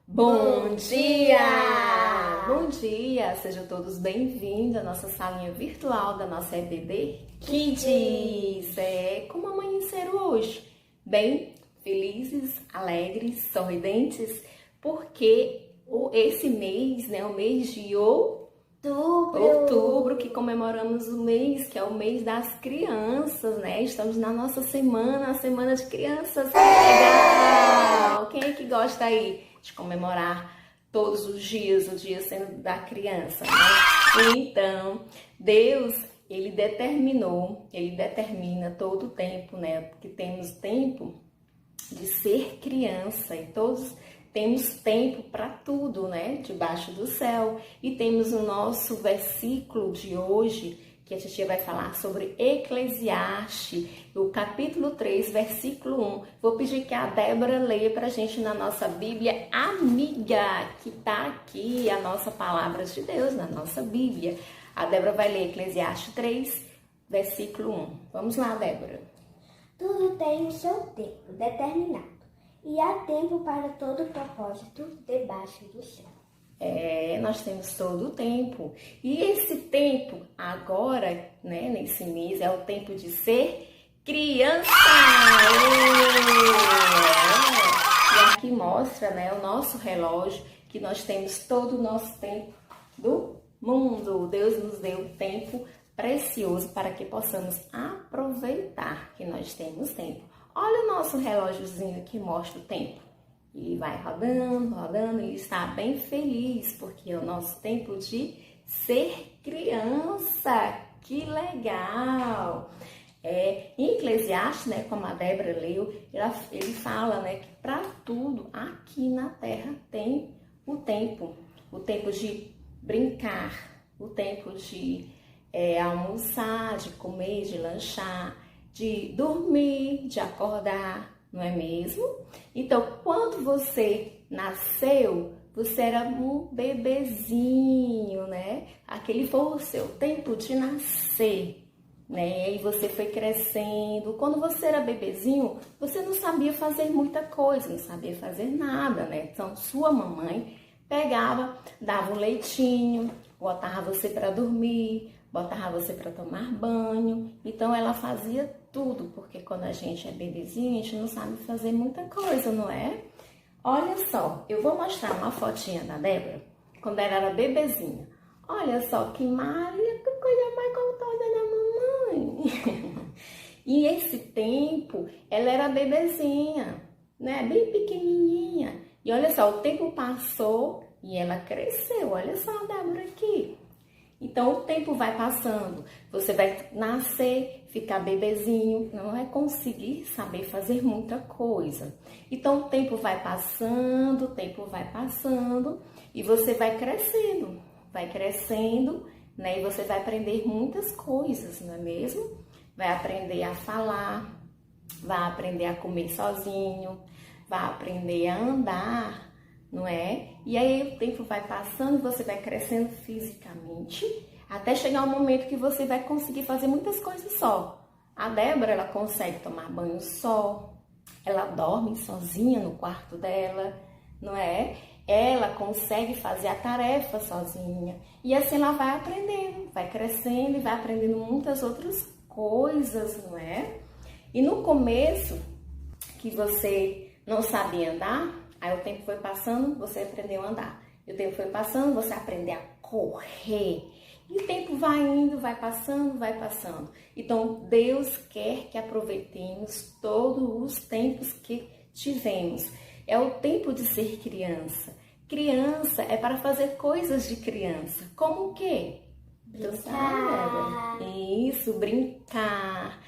Bom dia! Bom dia! Sejam todos bem-vindos à nossa salinha virtual da nossa EBD Kids. Como amanheceram hoje? Bem felizes, alegres, sorridentes, porque esse mês, o mês de outubro, que comemoramos o mês, que é o mês das crianças, Estamos na nossa semana, a semana de crianças. Que legal! Quem é que gosta aí de comemorar todos os dias, o dia sendo da criança, Então, Deus, Ele determina todo o tempo, Que temos tempo de ser criança e todos temos tempo para tudo, Debaixo do céu. E temos o nosso versículo de hoje, que a titia vai falar sobre Eclesiastes, o capítulo 3, versículo 1. Vou pedir que a Débora leia para a gente na nossa Bíblia amiga, que está aqui, a nossa palavra de Deus, na nossa Bíblia. A Débora vai ler Eclesiastes 3, versículo 1. Vamos lá, Débora. Tudo tem o seu tempo determinado, e há tempo para todo propósito debaixo do céu. Nós temos todo o tempo. E esse tempo, agora, nesse mês, é o tempo de ser criança. E aqui mostra, o nosso relógio, que nós temos todo o nosso tempo do mundo. Deus nos deu tempo precioso para que possamos aproveitar que nós temos tempo. Olha o nosso relógiozinho que mostra o tempo. E vai rodando, e está bem feliz, porque é o nosso tempo de ser criança. Que legal! Em Eclesiastes, como a Débora leu, ele fala, que para tudo aqui na Terra tem o tempo de brincar, o tempo de almoçar, de comer, de lanchar, de dormir, de acordar, não é mesmo? Então, quando você nasceu, você era um bebezinho, Aquele foi o seu tempo de nascer, E aí você foi crescendo. Quando você era bebezinho, você não sabia fazer muita coisa, não sabia fazer nada, Então, sua mamãe pegava, dava um leitinho, botava você para dormir, botava você para tomar banho. Então, ela fazia tudo, porque quando a gente é bebezinho, a gente não sabe fazer muita coisa, não é? Olha só, eu vou mostrar uma fotinha da Débora, quando ela era bebezinha. Olha só que Maria, que coisa mais gostosa da mamãe. E esse tempo, ela era bebezinha, Bem pequenininha. E olha só, o tempo passou e ela cresceu. Olha só a Débora aqui. Então, o tempo vai passando, você vai nascer, ficar bebezinho, não vai conseguir saber fazer muita coisa. Então, o tempo vai passando, e você vai crescendo, e você vai aprender muitas coisas, não é mesmo? Vai aprender a falar, vai aprender a comer sozinho, vai aprender a andar, não é? E aí o tempo vai passando, você vai crescendo fisicamente, até chegar um momento que você vai conseguir fazer muitas coisas só. A Débora, ela consegue tomar banho só, ela dorme sozinha no quarto dela, não é? Ela consegue fazer a tarefa sozinha. E assim ela vai aprendendo, vai crescendo e vai aprendendo muitas outras coisas, não é? E no começo, que você não sabia andar, aí o tempo foi passando, você aprendeu a andar. E o tempo foi passando, você aprendeu a correr. E o tempo vai indo, vai passando. Então, Deus quer que aproveitemos todos os tempos que tivemos. É o tempo de ser criança. Criança é para fazer coisas de criança. Como o quê? Brincar. Isso, brincar.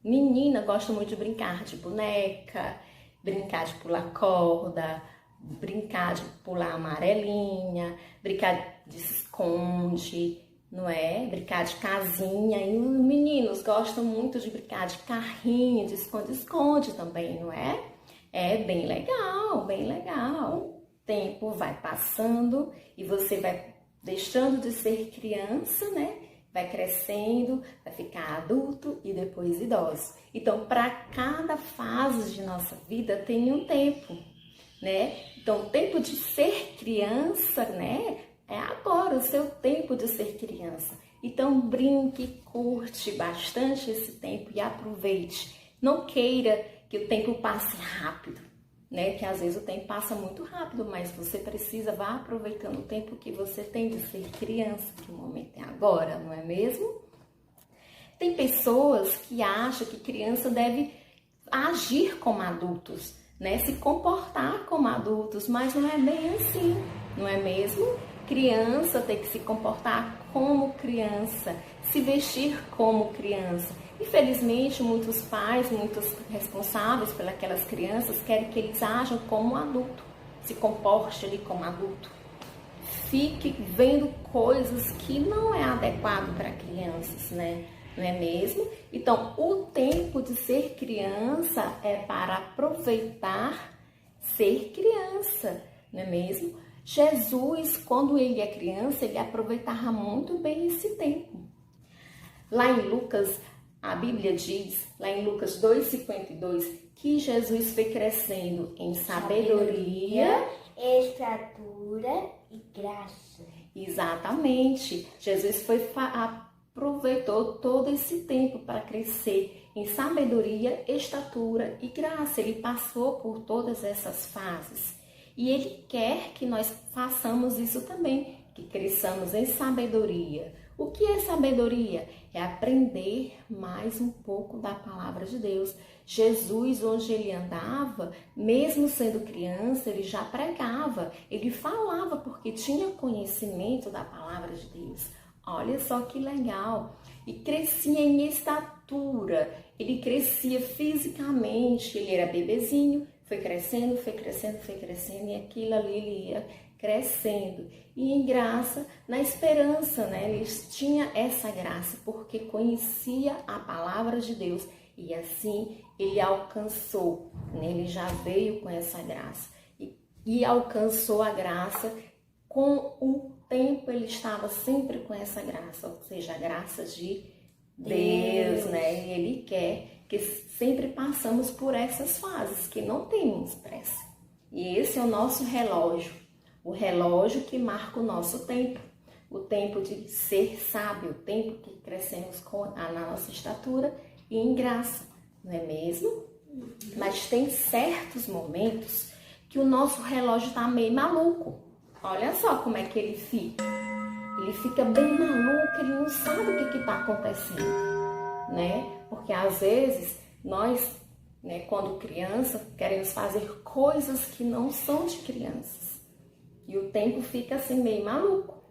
Menina gosta muito de brincar de boneca, brincar de pular corda, brincar de pular amarelinha, brincar de esconde, não é? Brincar de casinha. E os meninos gostam muito de brincar de carrinho, de esconde-esconde também, não é? É bem legal, bem legal. O tempo vai passando e você vai deixando de ser criança, Vai crescendo, vai ficar adulto e depois idoso. Então, para cada fase de nossa vida tem um tempo, né? Então, o tempo de ser criança, né? É agora o seu tempo de ser criança. Então, brinque, curte bastante esse tempo e aproveite. Não queira que o tempo passe rápido, né? Que às vezes o tempo passa muito rápido, mas você vá aproveitando o tempo que você tem de ser criança, que o momento é agora, não é mesmo? Tem pessoas que acham que criança deve agir como adultos, né? Se comportar como adultos, mas não é bem assim, não é mesmo? Criança tem que se comportar como criança, se vestir como criança. Infelizmente, muitos pais, muitos responsáveis pelas crianças querem que eles ajam como adulto, se comporte ali como adulto. Fique vendo coisas que não é adequado para crianças, né? Não é mesmo? Então, o tempo de ser criança é para aproveitar ser criança, não é mesmo? Jesus, quando ele é criança, ele aproveitava muito bem esse tempo. Lá em Lucas, a Bíblia diz, lá em Lucas 2,52, que Jesus foi crescendo em sabedoria, estatura e graça. Exatamente. Jesus aproveitou todo esse tempo para crescer em sabedoria, estatura e graça. Ele passou por todas essas fases. E Ele quer que nós façamos isso também, que cresçamos em sabedoria. O que é sabedoria? É aprender mais um pouco da palavra de Deus. Jesus, onde ele andava, mesmo sendo criança, ele já pregava, ele falava porque tinha conhecimento da palavra de Deus. Olha só que legal! E crescia em estatura, ele crescia fisicamente, ele era bebezinho, foi crescendo, e aquilo ali ele ia crescendo. E em graça, na esperança, né? Ele tinha essa graça porque conhecia a palavra de Deus e assim ele alcançou, né? Ele já veio com essa graça e alcançou a graça. Com o tempo ele estava sempre com essa graça, ou seja, a graça de Deus, né? E ele quer que sempre passamos por essas fases, que não temos pressa. E esse é o nosso relógio, o relógio que marca o nosso tempo, o tempo de ser sábio, o tempo que crescemos na nossa estatura e em graça, não é mesmo? Mas tem certos momentos que o nosso relógio está meio maluco. Olha só como é que ele fica. Ele fica bem maluco, ele não sabe o que está acontecendo, né? Porque às vezes nós, né, quando criança, queremos fazer coisas que não são de crianças. E o tempo fica assim meio maluco.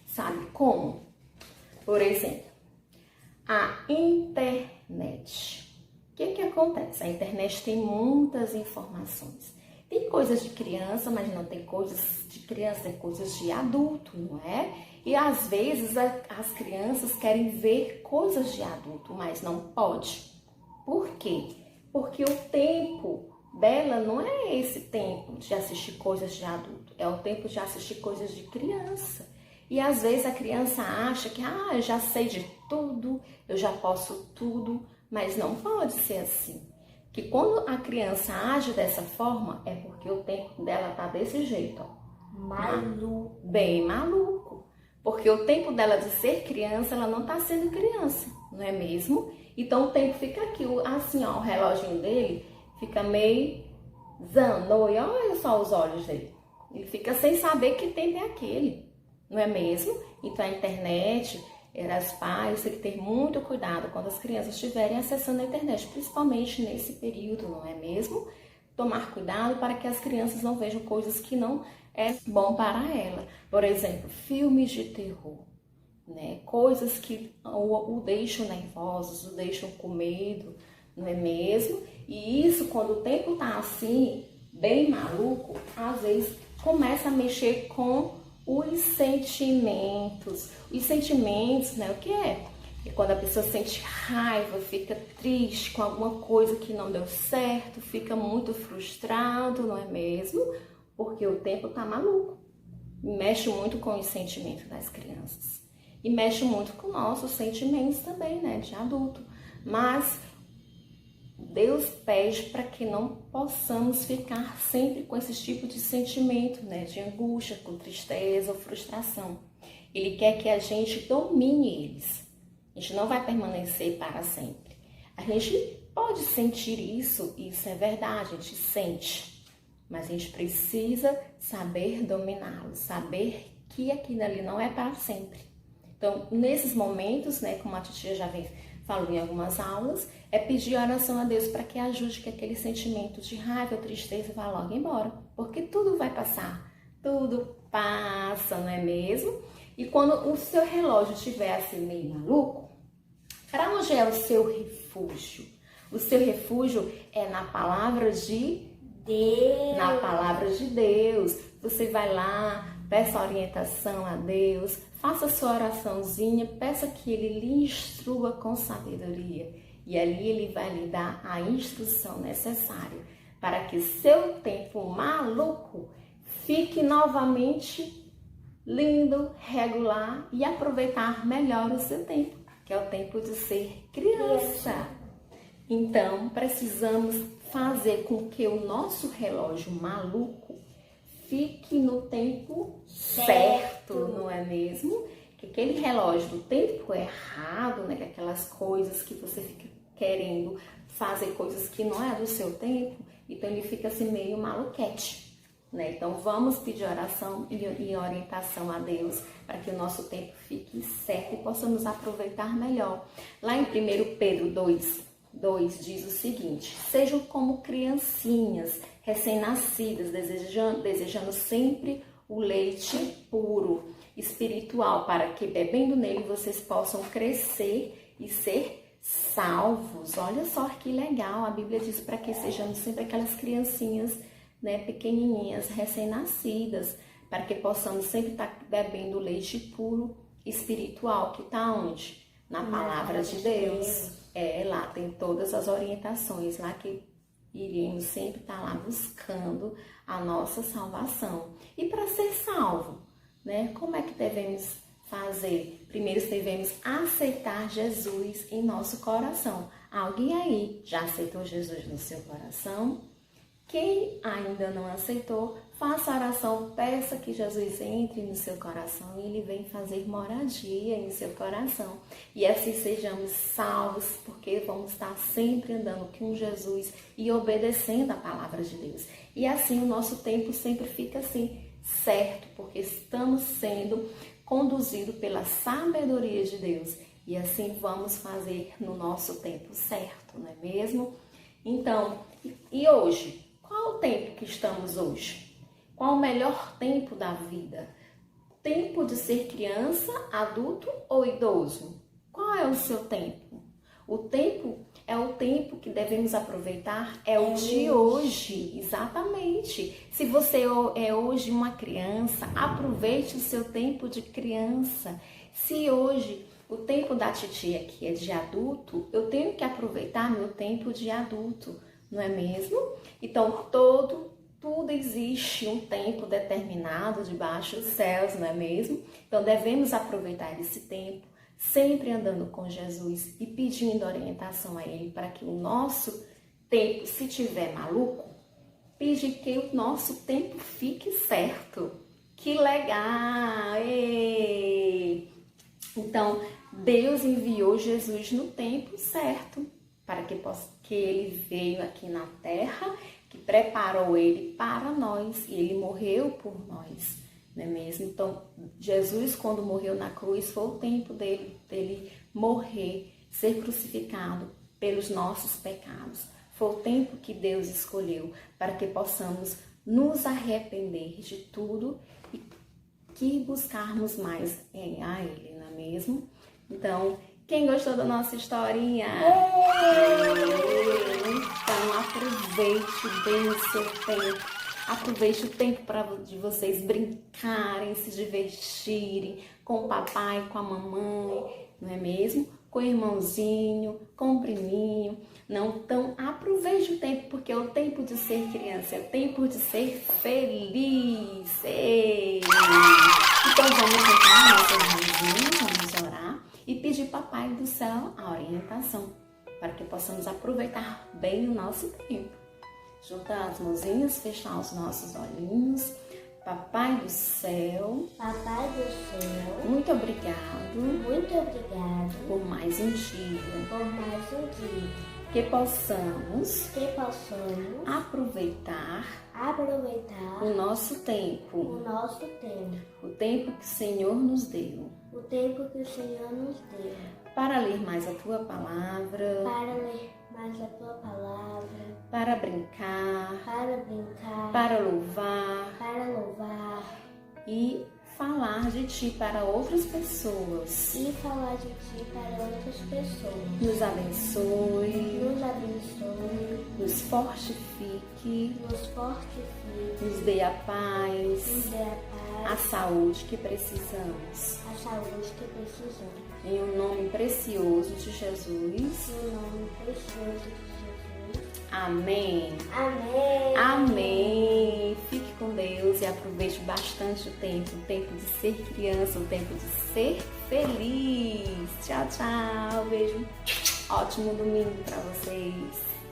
Sabe como? Por exemplo, a internet. O que acontece? A internet tem muitas informações. Tem coisas de criança, mas não tem coisas de criança, tem coisas de adulto, não é? E às vezes as crianças querem ver coisas de adulto, mas não pode. Por quê? Porque o tempo dela não é esse tempo de assistir coisas de adulto, é o tempo de assistir coisas de criança. E às vezes a criança acha que eu já sei de tudo, eu já posso tudo, mas não pode ser assim. Que quando a criança age dessa forma, é porque o tempo dela tá desse jeito, ó. Maluco. Bem maluco. Porque o tempo dela de ser criança, ela não tá sendo criança, não é mesmo? Então o tempo fica aqui, assim, ó, o reloginho dele fica meio zanoi, olha só os olhos dele. Ele fica sem saber que tempo é aquele, não é mesmo? Então a internet, os pais têm que ter muito cuidado quando as crianças estiverem acessando a internet, principalmente nesse período, não é mesmo? Tomar cuidado para que as crianças não vejam coisas que não é bom para ela. Por exemplo, filmes de terror, né? Coisas que o deixam nervosos, o deixam com medo, não é mesmo? E isso, quando o tempo tá assim, bem maluco, às vezes começa a mexer com os sentimentos. Os sentimentos, né? O que é? É quando a pessoa sente raiva, fica triste com alguma coisa que não deu certo, fica muito frustrado, não é mesmo? Porque o tempo tá maluco. Mexe muito com os sentimentos das crianças. E mexe muito com nossos sentimentos também, né? De adulto. Mas Deus pede para que não possamos ficar sempre com esse tipo de sentimento, né? De angústia, com tristeza ou frustração. Ele quer que a gente domine eles. A gente não vai permanecer para sempre. A gente pode sentir isso é verdade, a gente sente. Mas a gente precisa saber dominá-lo, saber que aquilo ali não é para sempre. Então, nesses momentos, né, como a titia já falou em algumas aulas, é pedir oração a Deus para que ajude que aquele sentimento de raiva ou tristeza vá logo embora. Porque tudo vai passar, tudo passa, não é mesmo? E quando o seu relógio estiver assim meio maluco, para onde é o seu refúgio? O seu refúgio é na palavra de Deus. Na palavra de Deus. Você vai lá, peça orientação a Deus, faça sua oraçãozinha, peça que Ele lhe instrua com sabedoria. E ali Ele vai lhe dar a instrução necessária para que seu tempo maluco fique novamente lindo, regular e aproveitar melhor o seu tempo, que é o tempo de ser criança. Então, precisamos fazer com que o nosso relógio maluco fique no tempo certo, não é mesmo? Que aquele relógio do tempo errado, né? Que aquelas coisas que você fica querendo fazer coisas que não é do seu tempo, então ele fica assim meio maluquete, né? Então vamos pedir oração e orientação a Deus para que o nosso tempo fique certo e possamos aproveitar melhor. Lá em 1 Pedro 2 diz o seguinte: sejam como criancinhas recém-nascidas, desejando sempre o leite puro, espiritual, para que bebendo nele vocês possam crescer e ser salvos. Olha só que legal, a Bíblia diz para que sejamos sempre aquelas criancinhas, né, pequenininhas, recém-nascidas, para que possamos sempre estar bebendo leite puro, espiritual, que está onde? Na palavra de Deus. Lá tem todas as orientações, lá que iremos sempre estar lá buscando a nossa salvação. E para ser salvo, né, como é que devemos fazer? Primeiro devemos aceitar Jesus em nosso coração. Alguém aí já aceitou Jesus no seu coração? Quem ainda não aceitou, faça a oração, peça que Jesus entre no seu coração e Ele vem fazer moradia em seu coração. E assim sejamos salvos, porque vamos estar sempre andando com Jesus e obedecendo a palavra de Deus. E assim o nosso tempo sempre fica assim, certo, porque estamos sendo conduzidos pela sabedoria de Deus. E assim vamos fazer no nosso tempo certo, não é mesmo? Então, e hoje? Qual o tempo que estamos hoje? Qual o melhor tempo da vida? Tempo de ser criança, adulto ou idoso? Qual é o seu tempo? O tempo é o tempo que devemos aproveitar, é o de hoje, exatamente. Se você é hoje uma criança, aproveite o seu tempo de criança. Se hoje o tempo da titia aqui é de adulto, eu tenho que aproveitar meu tempo de adulto, não é mesmo? Então, tudo existe um tempo determinado debaixo dos céus, não é mesmo? Então, devemos aproveitar esse tempo, sempre andando com Jesus e pedindo orientação a Ele para que o nosso tempo, se tiver maluco, pede que o nosso tempo fique certo. Que legal! Ei! Então, Deus enviou Jesus no tempo certo, para que Ele veio aqui na terra, que preparou Ele para nós, e Ele morreu por nós, não é mesmo? Então, Jesus, quando morreu na cruz, foi o tempo dele morrer, ser crucificado pelos nossos pecados. Foi o tempo que Deus escolheu para que possamos nos arrepender de tudo e que buscarmos mais a Ele, não é mesmo? Então, quem gostou da nossa historinha? Então, aproveite bem o seu tempo. Aproveite o tempo de vocês brincarem, se divertirem com o papai, com a mamãe, não é mesmo? Com o irmãozinho, com o priminho. Não, então, aproveite o tempo, porque é o tempo de ser criança, é o tempo de ser feliz. Ei! Então, vamos entrar nossas mãozinhas, vamos orar e pedir Papai do Céu a orientação. para que possamos aproveitar bem o nosso tempo. Juntar as mãozinhas, fechar os nossos olhinhos. Papai do céu, Papai do céu, muito obrigado muito obrigado por mais um dia. por mais um dia. Que possamos Que possamos aproveitar aproveitar o nosso o tempo, nosso tempo, o tempo que o Senhor nos deu, o tempo que o Senhor nos deu, para ler mais a Tua palavra, para ler mais a Tua palavra, para brincar, para louvar para louvar e falar de Ti para outras pessoas. e falar de Ti para outras pessoas. Nos abençoe, Nos abençoe, nos fortifique, nos fortifique, nos dê a paz, nos dê a a paz, saúde que precisamos. a saúde que precisamos. Em o nome precioso de Jesus. Em nome precioso de Jesus. Amém. Amém. Amém. Fique com Deus e aproveite bastante o tempo de ser criança, o tempo de ser feliz. Tchau, tchau. Beijo. Ótimo domingo para vocês.